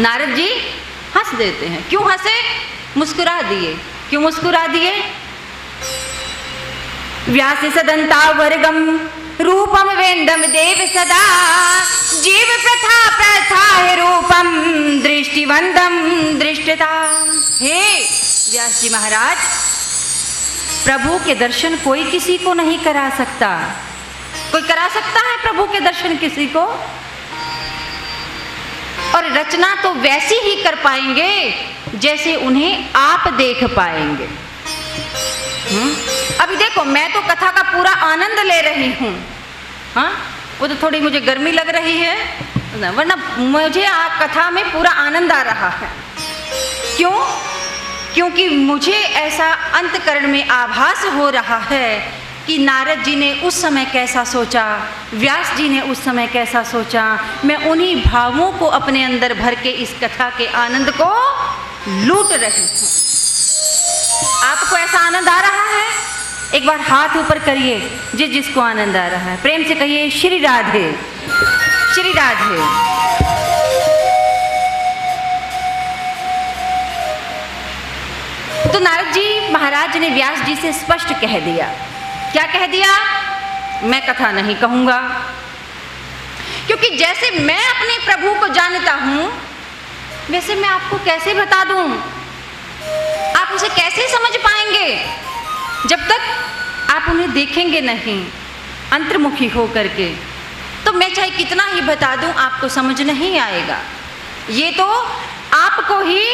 नारद जी हंस देते हैं। क्यों हंसे? मुस्कुरा दिए। क्यों मुस्कुरा दिए? व्यास सदंतावर्गम रूपम वेंदम देव सदा, जीव प्रथा प्रथा है रूपम दृष्टिवंदम दृष्टता। हे व्यास जी महाराज, प्रभु के दर्शन कोई किसी को नहीं करा सकता। कोई करा सकता है प्रभु के दर्शन किसी को? और रचना तो वैसी ही कर पाएंगे जैसे उन्हें आप देख पाएंगे। अभी देखो, मैं तो कथा का पूरा आनंद ले रही हूँ। हाँ, वो तो थोड़ी मुझे गर्मी लग रही है, वरना मुझे कथा में पूरा आनंद आ रहा है। क्यों? क्योंकि मुझे ऐसा अंतकरण में आभास हो रहा है कि नारद जी ने उस समय कैसा सोचा, व्यास जी ने उस समय कैसा सोचा। मैं उन्हीं भावों को अपने अंदर भर के इस कथा के आनंद को लूट रही हूँ। आपको ऐसा आनंद आ रहा है? एक बार हाथ ऊपर करिए जिसको आनंद आ रहा है। प्रेम से कहिए श्री राधे, श्री राधे। तो नारद जी महाराज ने व्यास जी से स्पष्ट कह दिया। क्या कह दिया? मैं कथा नहीं कहूंगा, क्योंकि जैसे मैं अपने प्रभु को जानता हूं वैसे मैं आपको कैसे बता दूं? आप उसे कैसे समझ पाएंगे जब तक आप उन्हें देखेंगे नहीं अंतर्मुखी हो करके? तो मैं चाहे कितना ही बता दूं आपको समझ नहीं आएगा। ये तो आपको ही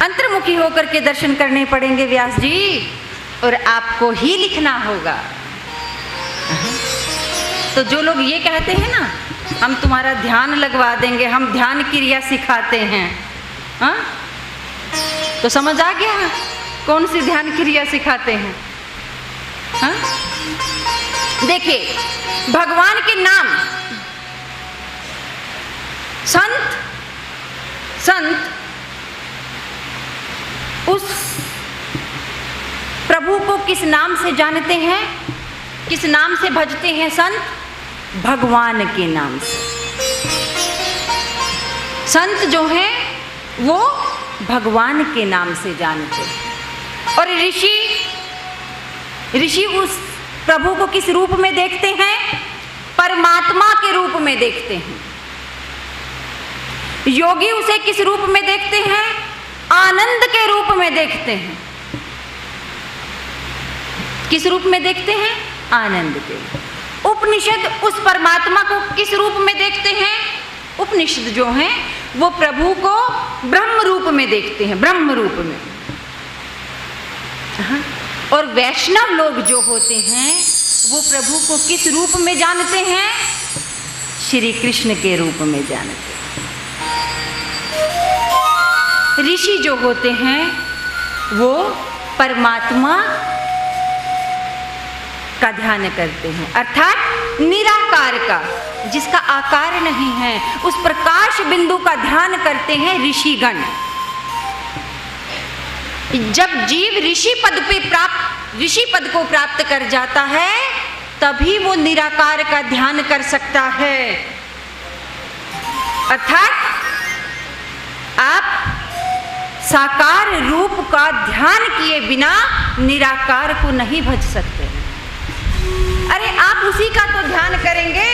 अंतर्मुखी होकर के दर्शन करने पड़ेंगे व्यास जी, और आपको ही लिखना होगा। तो जो लोग ये कहते हैं ना, हम तुम्हारा ध्यान लगवा देंगे, हम ध्यान क्रिया सिखाते हैं, हाँ, तो समझ आ गया कौन सी ध्यान क्रिया सिखाते हैं? हाँ? देखिए, भगवान के नाम, संत उस प्रभु को किस नाम से जानते हैं, किस नाम से भजते हैं संत? भगवान के नाम से। संत जो हैं वो भगवान के नाम से जानते हैं। और ऋषि उस प्रभु को किस रूप में देखते हैं? परमात्मा के रूप में देखते हैं। योगी उसे किस रूप में देखते हैं? आनंद के रूप में देखते हैं। किस रूप में देखते हैं? आनंद के। उपनिषद उस परमात्मा को किस रूप में देखते हैं? उपनिषद जो हैं वो प्रभु को ब्रह्म रूप में देखते हैं, ब्रह्म रूप में। और वैष्णव लोग जो होते हैं वो प्रभु को किस रूप में जानते हैं? श्री कृष्ण के रूप में जानते हैं। ऋषि जो होते हैं वो परमात्मा का ध्यान करते हैं, अर्थात निराकार का, जिसका आकार नहीं है, उस प्रकाश बिंदु का ध्यान करते हैं ऋषिगण। जब जीव ऋषि पद को प्राप्त कर जाता है तभी वो निराकार का ध्यान कर सकता है। अर्थात आप साकार रूप का ध्यान किए बिना निराकार को नहीं भज सकते। अरे आप उसी का तो ध्यान करेंगे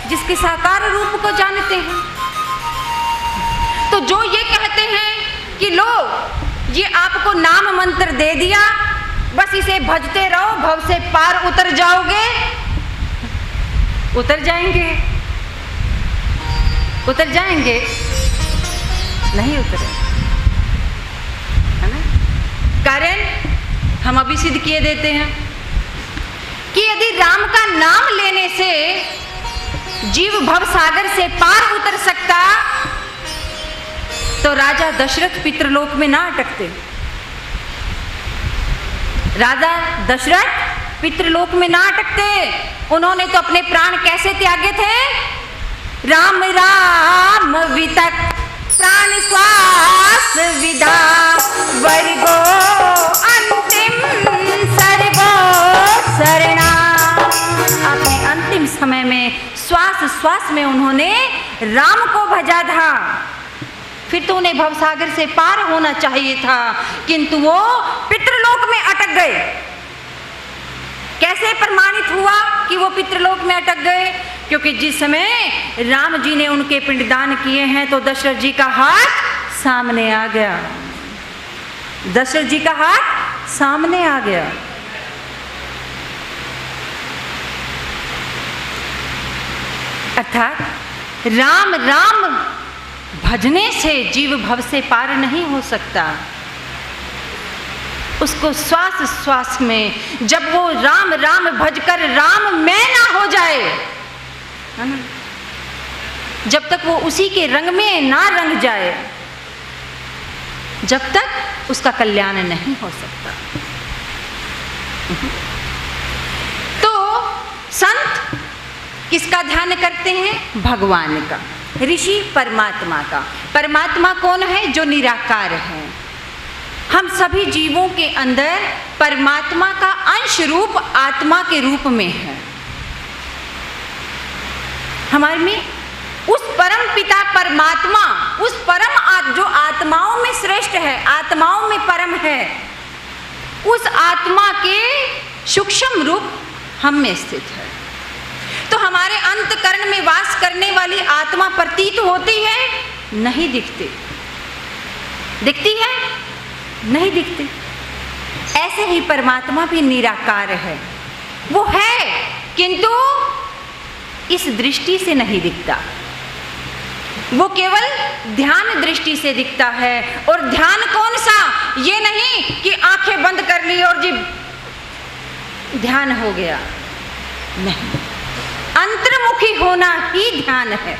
जिसके साकार रूप को जानते हैं। तो जो ये कहते हैं कि लो ये आपको नाम मंत्र दे दिया, बस इसे भजते रहो, भव से पार उतर जाओगे, उतर जाएंगे? उतर जाएंगे? नहीं उतरे, है ना? कारण हम अभी सिद्ध किए देते हैं कि यदि राम का नाम लेने से जीव भव सागर से पार उतर सकता तो राजा दशरथ पितृलोक में ना अटकते। राजा दशरथ पितृलोक में ना अटकते। उन्होंने तो अपने प्राण कैसे त्यागे थे? राम राम वितक प्राण श्वास विदा, वर्गो अंतिम सर्गो शरणा। अपने अंतिम समय में श्वास श्वास में उन्होंने राम को भजा था। फिर तो उन्हें भवसागर से पार होना चाहिए था, किंतु वो पितृलोक में अटक गए। कैसे प्रमाणित हुआ कि वो पितृलोक में अटक गए? क्योंकि जिस समय राम जी ने उनके पिंडदान किए हैं तो दशरथ जी का हाथ सामने आ गया। दशरथ जी का हाथ सामने आ गया। अर्थात राम राम भजने से जीव भव से पार नहीं हो सकता। उसको श्वास श्वास में जब वो राम राम भजकर राम में ना हो जाए, है ना, जब तक वो उसी के रंग में ना रंग जाए, जब तक उसका कल्याण नहीं हो सकता। तो संत किसका ध्यान करते हैं? भगवान का। ऋषि परमात्मा का। परमात्मा कौन है? जो निराकार है। हम सभी जीवों के अंदर परमात्मा का अंश रूप आत्मा के रूप में है। हमारे में उस परम पिता परमात्मा, उस परम जो आत्माओं में श्रेष्ठ है, आत्माओं में परम है, उस आत्मा के सूक्ष्म रूप हम में स्थित है। तो हमारे अंतकरण में वास करने वाली आत्मा प्रतीत होती है? नहीं दिखती। दिखती है? नहीं दिखती। ऐसे ही परमात्मा भी निराकार है। वो है, किंतु इस दृष्टि से नहीं दिखता। वो केवल ध्यान दृष्टि से दिखता है। और ध्यान कौन सा? ये नहीं कि आंखें बंद कर ली और जी ध्यान हो गया। नहीं, अंतर्मुखी होना ही ध्यान है।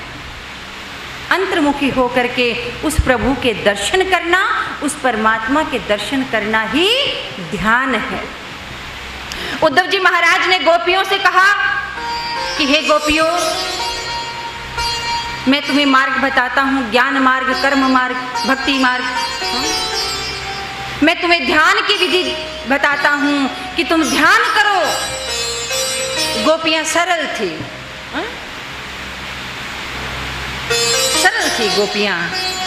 अंतर्मुखी होकर के उस प्रभु के दर्शन करना, उस परमात्मा के दर्शन करना ही ध्यान है। उद्धव जी महाराज ने गोपियों से कहा कि हे गोपियों, मैं तुम्हें मार्ग बताता हूं, ज्ञान मार्ग, कर्म मार्ग, भक्ति मार्ग। मैं तुम्हें ध्यान की विधि बताता हूं कि तुम ध्यान करो। गोपियां सरल थी, सरल थी गोपियां।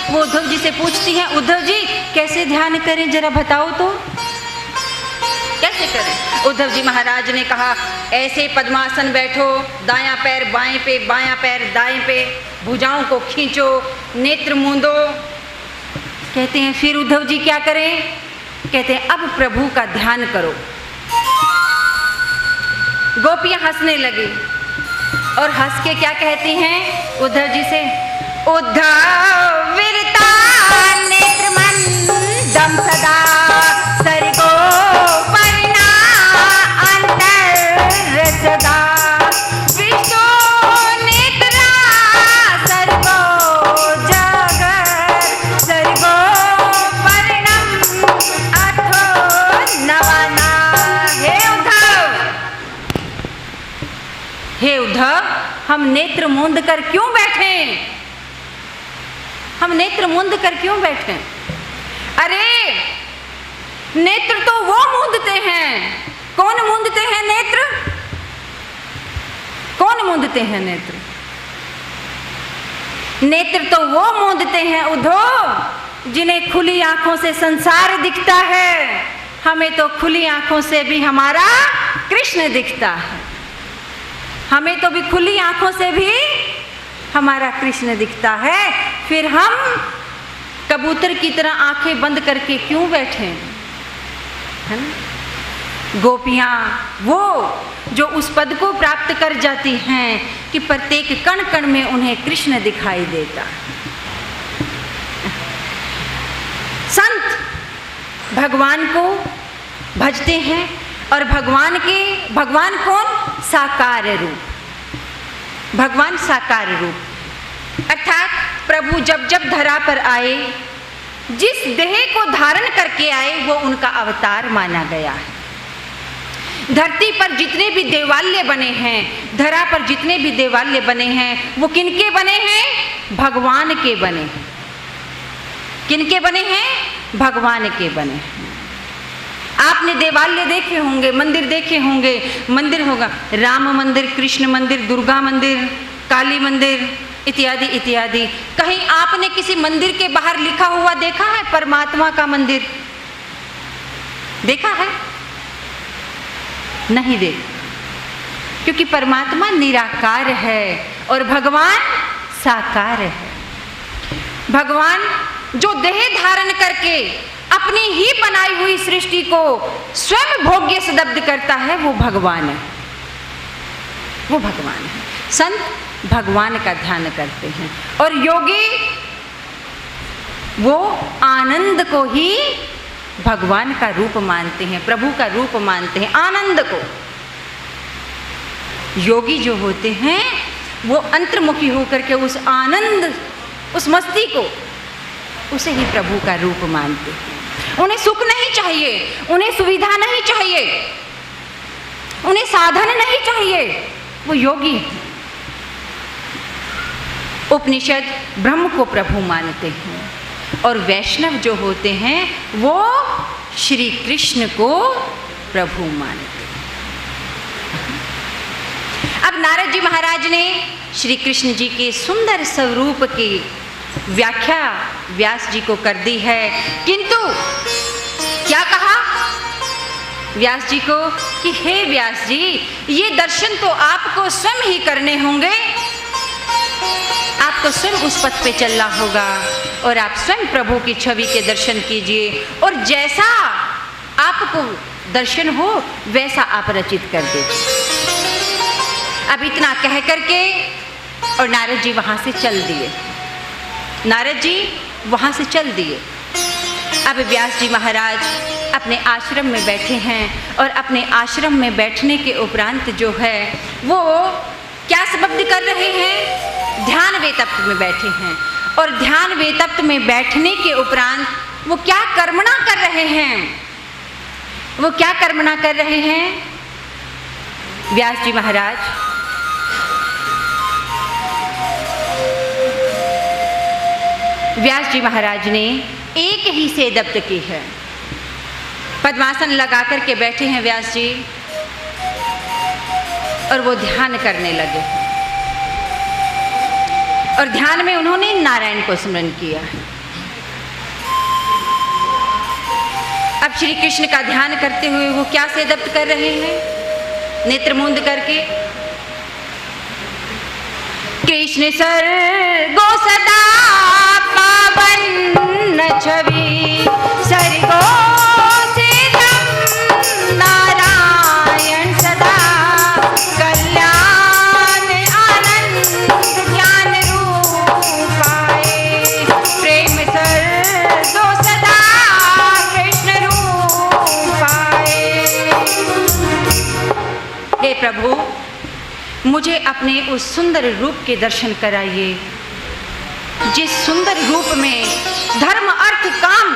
वो उद्धव जी से पूछती हैं, उद्धव जी कैसे ध्यान करें, जरा बताओ तो, कैसे करें? उद्धव जी महाराज ने कहा, ऐसे पद्मासन बैठो, दायां पैर बाएं पे, बायां पैर दाएं पे, भुजाओं को खींचो, नेत्र मूंदो। कहते हैं फिर उद्धव जी क्या करें? कहते हैं अब प्रभु का ध्यान करो। गोपियां हंसने लगी और हंस के क्या कहती हैं उद्धव जी से? उद्धव वीरता नेत्र मंदम सदा, सरगो परिणा अंतर सदा, विष्णु नेत्रा सरगो जगत, सरगो परिणम अथो नवाना। हे उद्धव, हम नेत्र मूंद कर क्यों बैठे? हम नेत्र मूंद कर क्यों बैठे? अरे नेत्र तो वो मूंदते हैं। कौन मूंदते हैं नेत्र? कौन मूंदते हैं नेत्र? नेत्र तो वो मूंदते हैं उद्धव जिन्हें खुली आंखों से संसार दिखता है। हमें तो खुली आंखों से भी हमारा कृष्ण दिखता है। हमें तो भी खुली आंखों से भी हमारा कृष्ण दिखता है। फिर हम कबूतर की तरह आंखें बंद करके क्यों बैठे? है ना? गोपियां वो जो उस पद को प्राप्त कर जाती हैं कि प्रत्येक कण कण में उन्हें कृष्ण दिखाई देता। संत भगवान को भजते हैं और भगवान कौन? साकार रूप। भगवान साकार रूप अर्थात प्रभु जब जब धरा पर आए, जिस देह को धारण करके आए वो उनका अवतार माना गया है। धरती पर जितने भी देवालय बने हैं, धरा पर जितने भी देवालय बने हैं, वो किनके बने हैं? भगवान के बने हैं। किनके बने हैं? भगवान के बने हैं। आपने देवालय देखे होंगे, मंदिर देखे होंगे। मंदिर होगा राम मंदिर, कृष्ण मंदिर, दुर्गा मंदिर, काली मंदिर इत्यादि इत्यादि। कहीं आपने किसी मंदिर के बाहर लिखा हुआ देखा है परमात्मा का मंदिर? देखा है? नहीं देखा, क्योंकि परमात्मा निराकार है और भगवान साकार है। भगवान जो देह धारण करके अपनी ही बनाई हुई सृष्टि को स्वयं भोग्य सदब्ध करता है, वो भगवान है, वो भगवान है। संत भगवान का ध्यान करते हैं और योगी वो आनंद को ही भगवान का रूप मानते हैं, प्रभु का रूप मानते हैं, आनंद को। योगी जो होते हैं वो अंतर्मुखी होकर के उस आनंद, उस मस्ती को, उसे ही प्रभु का रूप मानते हैं। उन्हें सुख नहीं चाहिए, उन्हें सुविधा नहीं चाहिए, उन्हें साधन नहीं चाहिए, वो योगी हैं। उपनिषद ब्रह्म को प्रभु मानते हैं और वैष्णव जो होते हैं वो श्री कृष्ण को प्रभु मानते हैं। अब नारद जी महाराज ने श्री कृष्ण जी के सुंदर स्वरूप की व्याख्या व्यास जी को कर दी है, किंतु क्या कहा व्यास जी को कि हे व्यास जी, ये दर्शन तो आपको स्वयं ही करने होंगे, आपको स्वयं उस पथ पे चलना होगा और आप स्वयं प्रभु की छवि के दर्शन कीजिए और जैसा आपको दर्शन हो वैसा आप रचित कर दीजिए। अब इतना कह करके और नारद जी वहां से चल दिए, नारद जी वहां से चल दिए। अब व्यास जी महाराज अपने आश्रम में बैठे हैं और अपने आश्रम में बैठने के उपरांत जो है वो क्या शब्द कर रहे हैं? ध्यान वेतप्त में बैठे हैं और ध्यान वेतप्त में बैठने के उपरांत वो क्या कर्मणा कर रहे हैं? वो क्या कर्मणा कर रहे हैं व्यास जी महाराज? व्यास जी महाराज ने एक ही सेदप्त की है, पद्मासन लगा करके बैठे हैं व्यास जी और वो ध्यान करने लगे और ध्यान में उन्होंने नारायण को स्मरण किया। अब श्री कृष्ण का ध्यान करते हुए वो क्या सेदप्त कर रहे हैं? नेत्र मूंद करके कृष्ण सर्गो सदा पावन छवि सर्गो से नारायण सदा कल्याण आनंद ज्ञान रूपाए प्रेम सर्गो सदा कृष्ण रूपाए। हे प्रभु, मुझे अपने उस सुंदर रूप के दर्शन कराइए जिस सुंदर रूप में धर्म अर्थ काम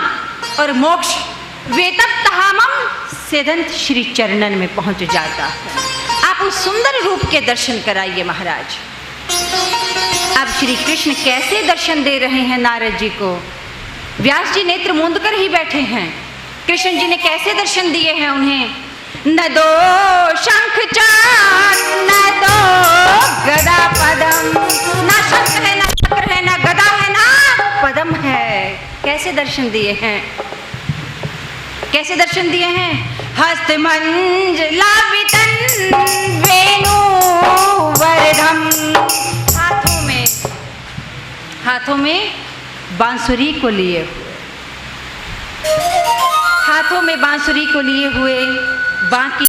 और मोक्ष वेतप्तहामम सेदंत श्री चरणन में पहुंच जाता है। आप उस सुंदर रूप के दर्शन कराइए महाराज। अब श्री कृष्ण कैसे दर्शन दे रहे हैं नारद जी को? व्यास जी नेत्र मूंद कर ही बैठे हैं, कृष्ण जी ने कैसे दर्शन दिए हैं उन्हें? न दो शंख चक्र न दो गदा पदम, ना शंख है ना चक्र है ना गदा है ना पदम है। कैसे दर्शन दिए हैं? कैसे दर्शन दिए हैं? हस्त मंजलावितन वेणु वरदम, हाथों में बांसुरी को लिए हुए, हाथों में बांसुरी को लिए हुए, बांकी